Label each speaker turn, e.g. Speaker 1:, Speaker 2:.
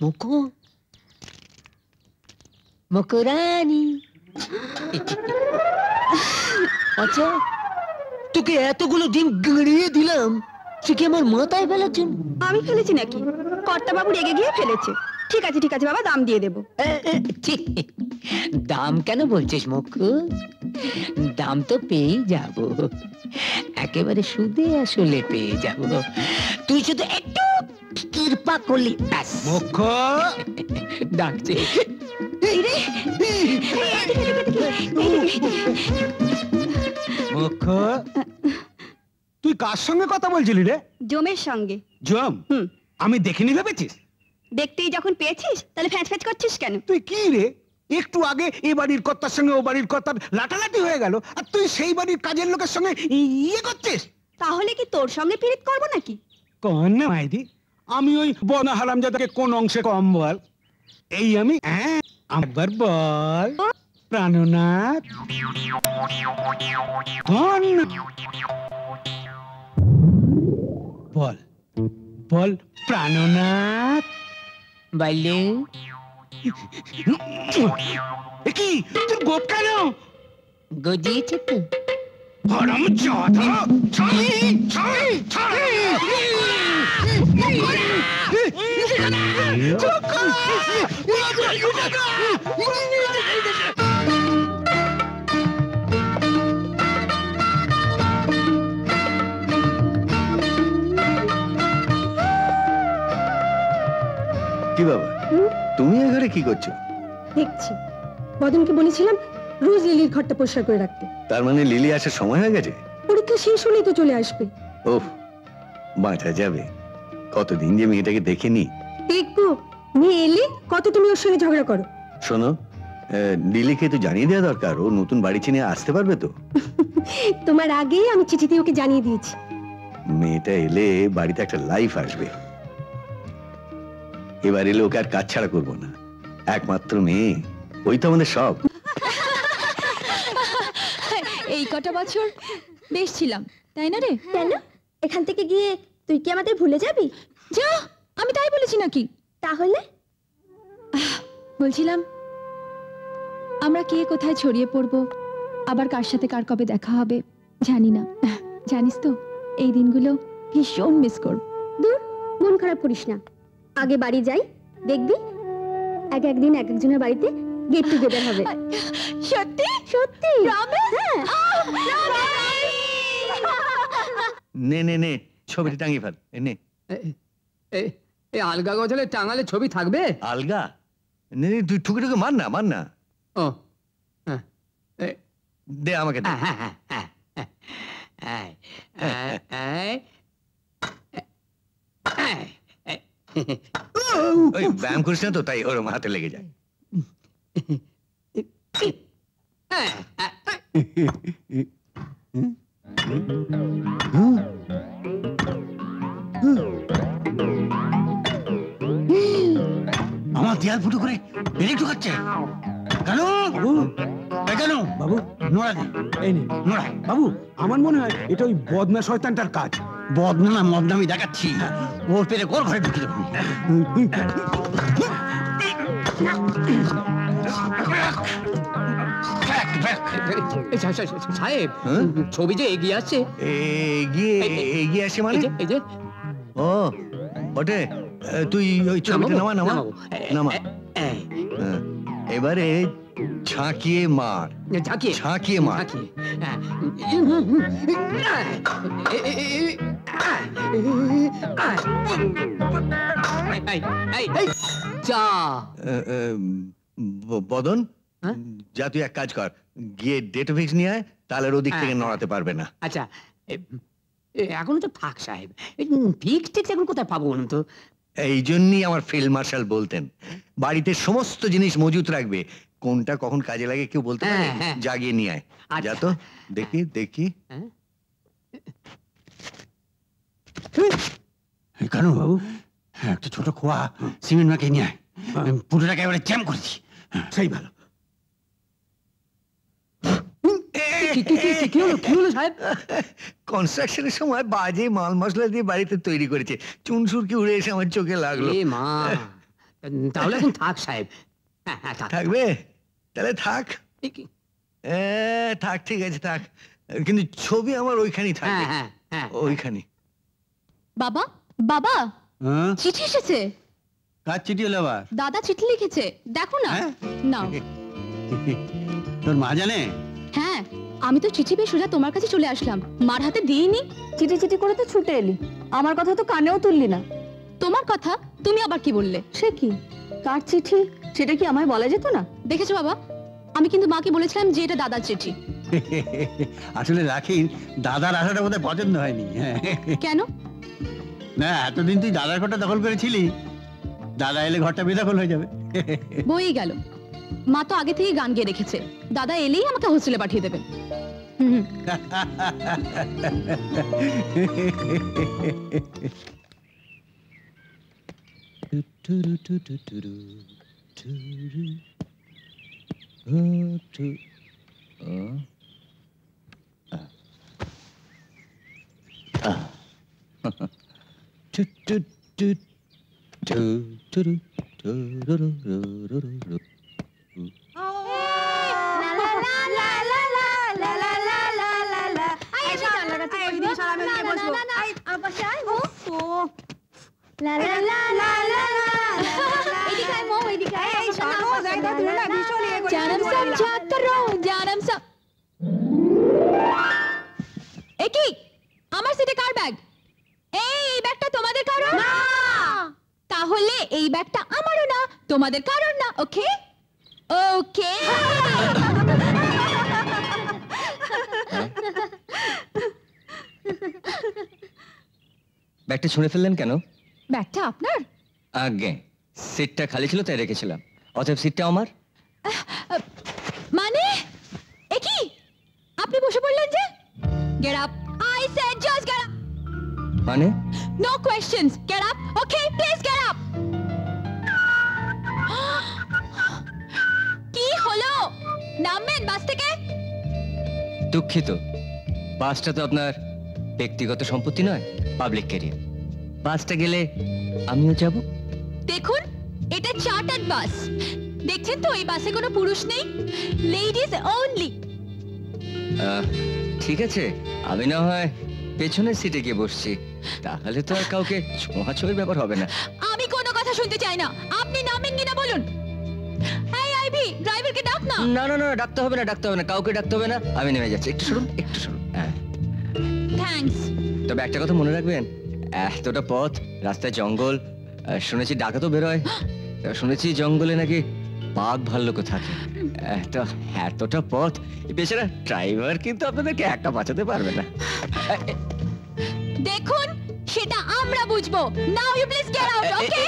Speaker 1: মুকু, মুকুরানি। আচ্ছা, তোকে এতগুলো ডিম গড়িয়ে দিলাম, তুই কি আমার মাথায় ফেলেছেন?
Speaker 2: আমি ফেলেছি নাকি? কর্তা বাবু রেগে গিয়ে ফেলেছে। ঠিক আছে ঠিক আছে বাবা, দাম দিয়ে দেবো।
Speaker 1: দাম কেন বলছিস মুকু? দাম তো পেয়ে যাব, একেবারে সুদে আসলে পেয়ে যাব। তুই শুধু একটু কৃপা করলি ব্যাস।
Speaker 3: মুখ্য
Speaker 1: ডাকছে।
Speaker 3: মুখ্য, তুই কার সঙ্গে কথা বলছিলি রে?
Speaker 2: জমের সঙ্গে।
Speaker 3: জম? আমি দেখিনি ভেবেছিস?
Speaker 2: দেখতেই যখন পেয়েছিস তাহলে ফ্যাঁচ ফ্যাঁচ করছিস কেন?
Speaker 3: তুই কি রে, একটু আগে এ বাড়ির কর্তার সঙ্গে ও বাড়ির কর্তার লাটালাটি হয়ে গেল, আর তুই সেই বাড়ির কাজের লোকের সঙ্গে ইয়ে করছিস?
Speaker 2: তাহলে কি তোর সঙ্গে পীড়িত করবো নাকি?
Speaker 3: কোন না মাইদি, আমি ওই বনা হারামজাদাকে কোন অংশে কম বল? এই আমি একবার বল প্রাণনাথ। বল বল প্রাণনাথ।
Speaker 1: বলে
Speaker 3: কি তোর গোপ কেন
Speaker 1: গজিয়েছে তো?
Speaker 3: হারামজাদা, ছাড়ি ছাড়ি ছাড়ি।
Speaker 4: কি বাবা, তুমি এ ঘরে কি করছো?
Speaker 5: দেখছি, বদনকে বলেছিলাম রোজ লিলির ঘরটা পরিষ্কার করে রাখতে।
Speaker 4: তার মানে লিলি আসার সময় হয়ে গেছে?
Speaker 5: পরীক্ষা শেষ হলেই তো চলে আসবে।
Speaker 4: ওহ, বাঁচা যাবে, কতদিন যে মেয়েটাকে দেখিনি।
Speaker 5: দেখবো মেয়ে এলে কত তুমি ওর সঙ্গে ঝগড়া করো।
Speaker 4: শোনো, লিলিকে তো জানিয়ে দেওয়া দরকার, ও নতুন বাড়ি চিনে আসতে পারবে তো?
Speaker 5: তোমার আগেই আমি চিঠিতে ওকে জানিয়ে দিয়েছি।
Speaker 4: মেয়েটা এলে বাড়িতে একটা লাইফ আসবে। এবার এলে ওকে আর কাজ ছাড়া করবো না, একমাত্র মেয়ে, ওই তো আমাদের সব।
Speaker 2: এই কটা বছর বেশ ছিলাম, তাই না রে?
Speaker 5: কেন, এখান থেকে গিয়ে তুই কি আমাদের ভুলে যাবি?
Speaker 2: যা, আমি তাই বলেছি নাকি?
Speaker 5: তাহলে
Speaker 2: বলছিলাম আমরা কে কোথায় ছড়িয়ে পড়বো, আবার কার সাথে কার কবে দেখা হবে জানি না। জানিস তো এই দিনগুলো ভীষণ মিস করব।
Speaker 5: দূর, মন খারাপ করিস না, আগে বাড়ি যাই, দেখবি একদিন এক একজনের বাড়িতে গেট টুগেদার হবে।
Speaker 2: সত্যি
Speaker 5: সত্যি?
Speaker 4: নে নে নে, ছবিটা টাঙিয়ে ফেল। নে,
Speaker 1: আলগা গজলে টাঙালে ছবি থাকবে?
Speaker 4: আলগা নে, তুই ঠুকে ঠুকে মার না, মার না।
Speaker 1: ও
Speaker 4: দে আমাকে দে। ওই ব্যায়াম করিস না তো, তাই ওরম হাতে লেগে যায়।
Speaker 3: আমার দেয়াল ফুটো করে বেরিয়ে ঢুকাচ্ছে কেন বাবু? কেন বাবু? নোড়া দে, এই নে নোড়া। বাবু, আমার মনে হয় এটা ওই বদনা শয়তানটার কাজ। বদনা না মদনা আমি দেখাচ্ছি, ওর পেরে ওর ঘরে ঢুকে দেবো।
Speaker 1: সাহেব, ছবি যে এগিয়ে আসছে।
Speaker 4: এগিয়ে এগিয়ে আসে মানে?
Speaker 1: এই যে
Speaker 4: ও বটে, তুই ওই ছবিটা নামা নামা নামা। এবারে ঝাঁকিয়ে মার,
Speaker 1: ঝাঁকিয়ে
Speaker 4: ঝাঁকিয়ে মার। বদন, যা তুই এক কাজ কর, গিয়ে ডেটোফিক্স নিয়ে আয়, তাহলে ওদিক থেকে নড়াতে পারবে না।
Speaker 1: আচ্ছা, এখনো তো থাক সাহেব, ফিক্স টিক্স এখন কোথায় পাবো বলুন তো?
Speaker 4: এই জন্যই আমার ফিল্ড মার্শাল বলতেন বাড়িতে সমস্ত জিনিস মজুত রাখবে, কোনটা কখন কাজে লাগে কেউ বলতে পারে? জাগিয়ে নিয়ে আয়, যা তো। দেখি দেখি।
Speaker 3: কেন বাবু? একটা ছোট খোয়া সিমেন্ট মাকে নিয়ে আয়, পুরোটাকে এবারে জ্যাম করেছি। সেই ভালো।
Speaker 4: কনস্ট্রাকশনের সময় বাজে মাল মশলা দিয়ে বাড়িতে তৈরি করেছে, চুনসুরকি উড়ে এসে আমার চোখে লাগলো।
Speaker 1: মা,
Speaker 3: তাহলে এখন থাক সাহেব। হ্যাঁ হ্যাঁ থাক।
Speaker 4: থাকবে? তাহলে থাক।
Speaker 3: এ কি?
Speaker 4: থাক, ঠিক আছে থাক, কিন্তু ছবি আমার ওইখানেই
Speaker 3: হ্যাঁ
Speaker 4: থাকবে,
Speaker 3: হ্যাঁ হ্যাঁ।
Speaker 4: ওইখানে।
Speaker 2: বাবা বাবা,
Speaker 3: হ্যাঁ?
Speaker 2: চিঠি এসেছে।
Speaker 3: কার চিঠি হলো আবার?
Speaker 2: দাদা চিঠি লিখেছে, দেখো না।
Speaker 3: হ্যাঁ?
Speaker 2: নাও।
Speaker 3: তোর মা জানে?
Speaker 2: হ্যাঁ, আমি তো চিঠি পেয়ে সোজা তোমার কাছে চলে আসলাম, মার হাতে দিইনি। চিঠি চিঠি করে তো ছুটে এলি, আমার কথা তো কানেও তুললি না। তোমার কথা তুমি আবার কি বললে? সে কি, কার চিঠি সেটা কি আমায় বলা যেত না? দেখেছো বাবা, আমি কিন্তু মাকে বলেছিলাম যে এটা দাদার চিঠি।
Speaker 3: আসলে রাখিন, দাদার আশাটা বোধহয় পছন্দ হয়নি। হ্যাঁ।
Speaker 2: কেন?
Speaker 3: না, এতদিন তুই দাদার ঘরটা দখল করেছিলি, দাদা এলে ঘরটা বেদখল হয়ে যাবে।
Speaker 2: বই গেল, মা তো আগে থেকেই গান গেয়ে রেখেছে, দাদা এলেই আমাকে হোস্টেলে পাঠিয়ে দেবেন। হুম। আমার সিটে কার ব্যাগ? এই ব্যাগটা তোমাদের কারো না, তাহলে এই ব্যাগটা আমারও না, তোমাদের কারোর না। ওকে ওকে।
Speaker 6: ব্যাগটা ছুঁড়ে ফেললেন কেন?
Speaker 2: ব্যাগটা আপনার?
Speaker 6: আগে সিটটা খালি ছিল তাই রেখেছিলাম, অতএব সিটটা আমার।
Speaker 2: মানে এ কি, আপনি বসে পড়লেন যে? Get up, I said just get up.
Speaker 6: মানে?
Speaker 2: No questions, get up. Okay please get up. কি হলো, নামবেন বাস থেকে?
Speaker 6: দুঃখিত, বাসটা তো আপনার ব্যক্তিগত সম্পত্তি নয়, পাবলিক ক্যারিয়ার। বাসটা গেলে আমিও যাব।
Speaker 2: দেখুন, এটা চার্টার্ড বাস, দেখছেন তো এই বাসে কোনো পুরুষ নেই, লেডিজ অনলি।
Speaker 6: ঠিক আছে, আমি না হয় পেছনের সিটে গিয়ে বসছি, তাহলে তো আর কাউকে ছোঁয়াছুঁয়ির ব্যাপার হবে না।
Speaker 2: আমি কোনো কথা শুনতে চাই না, আপনি নামেন কিনা বলুন। এই আইভি, ড্রাইভারকে ডাক না।
Speaker 6: না না না, ডাকতে হবে না, ডাকতে হবে না, কাউকে ডাকতে হবে না, আমি নেমে যাচ্ছি। একটু শুনুন, একটু শুনুন।
Speaker 2: থ্যাঙ্কস।
Speaker 6: তবে একটা কথা মনে রাখবেন, এতটা পথ, রাস্তায় জঙ্গল, শুনেছি ডাকাতও বেরোয়, শুনেছি জঙ্গলে নাকি বাঘ ভাল্লুকও থাকে। এতটা পথ, বেচারা ড্রাইভার কিন্তু আপনাদেরকে একা বাঁচাতে পারবে না।
Speaker 2: দেখুন, সেটা আমরা বুঝবো। Now you please get out, okay?